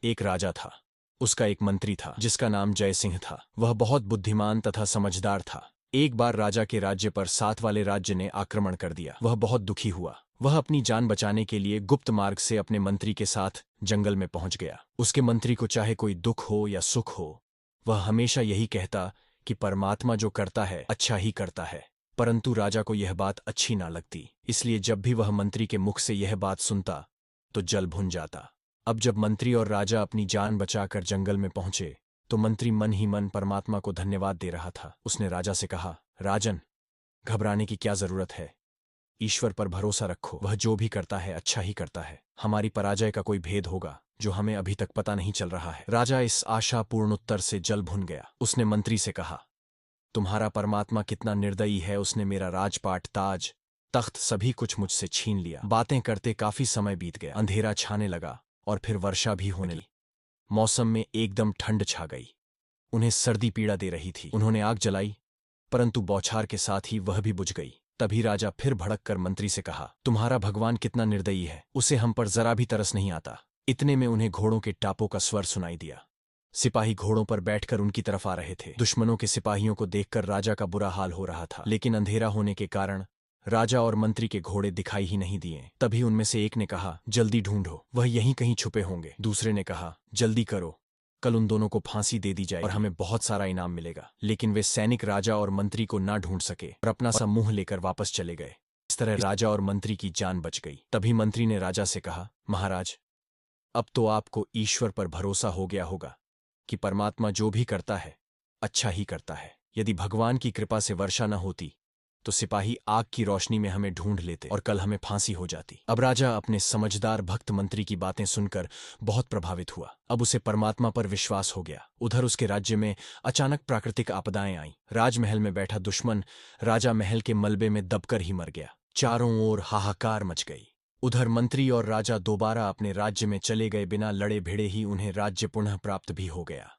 एक राजा था। उसका एक मंत्री था जिसका नाम जय सिंह था। वह बहुत बुद्धिमान तथा समझदार था। एक बार राजा के राज्य पर साथ वाले राज्य ने आक्रमण कर दिया। वह बहुत दुखी हुआ। वह अपनी जान बचाने के लिए गुप्त मार्ग से अपने मंत्री के साथ जंगल में पहुंच गया। उसके मंत्री को चाहे कोई दुख हो या सुख हो, वह हमेशा यही कहता कि परमात्मा जो करता है अच्छा ही करता है। परंतु राजा को यह बात अच्छी ना लगती, इसलिए जब भी वह मंत्री के मुख से यह बात सुनता तो जल भुन जाता। अब जब मंत्री और राजा अपनी जान बचाकर जंगल में पहुंचे तो मंत्री मन ही मन परमात्मा को धन्यवाद दे रहा था। उसने राजा से कहा, राजन, घबराने की क्या जरूरत है। ईश्वर पर भरोसा रखो, वह जो भी करता है अच्छा ही करता है। हमारी पराजय का कोई भेद होगा जो हमें अभी तक पता नहीं चल रहा है। राजा इस आशापूर्ण उत्तर से जल भुन गया। उसने मंत्री से कहा, तुम्हारा परमात्मा कितना निर्दयी है। उसने मेरा राजपाट, ताज, तख्त सभी कुछ मुझसे छीन लिया। बातें करते काफी समय बीत गया। अंधेरा छाने लगा और फिर वर्षा भी होने लगी। मौसम में एकदम ठंड छा गई। उन्हें सर्दी पीड़ा दे रही थी। उन्होंने आग जलाई, परंतु बौछार के साथ ही वह भी बुझ गई। तभी राजा फिर भड़क कर मंत्री से कहा, तुम्हारा भगवान कितना निर्दयी है, उसे हम पर जरा भी तरस नहीं आता। इतने में उन्हें घोड़ों के टापों का स्वर सुनाई दिया। सिपाही घोड़ों पर बैठकर उनकी तरफ आ रहे थे। दुश्मनों के सिपाहियों को देखकर राजा का बुरा हाल हो रहा था, लेकिन अंधेरा होने के कारण राजा और मंत्री के घोड़े दिखाई ही नहीं दिए। तभी उनमें से एक ने कहा, जल्दी ढूंढो, वह यहीं कहीं छुपे होंगे। दूसरे ने कहा, जल्दी करो, कल उन दोनों को फांसी दे दी जाए और हमें बहुत सारा इनाम मिलेगा। लेकिन वे सैनिक राजा और मंत्री को ना ढूंढ सके और अपना सा मुंह लेकर वापस चले गए। इस तरह राजा और मंत्री की जान बच गई। तभी मंत्री ने राजा से कहा, महाराज, अब तो आपको ईश्वर पर भरोसा हो गया होगा कि परमात्मा जो भी करता है अच्छा ही करता है। यदि भगवान की कृपा से वर्षा न होती तो सिपाही आग की रोशनी में हमें ढूंढ लेते और कल हमें फांसी हो जाती। अब राजा अपने समझदार भक्त मंत्री की बातें सुनकर बहुत प्रभावित हुआ। अब उसे परमात्मा पर विश्वास हो गया। उधर उसके राज्य में अचानक प्राकृतिक आपदाएं आईं। राजमहल में बैठा दुश्मन राजा महल के मलबे में दबकर ही मर गया। चारों ओर हाहाकार मच गई। उधर मंत्री और राजा दोबारा अपने राज्य में चले गए। बिना लड़े भिड़े ही उन्हें राज्य पुनः प्राप्त भी हो गया।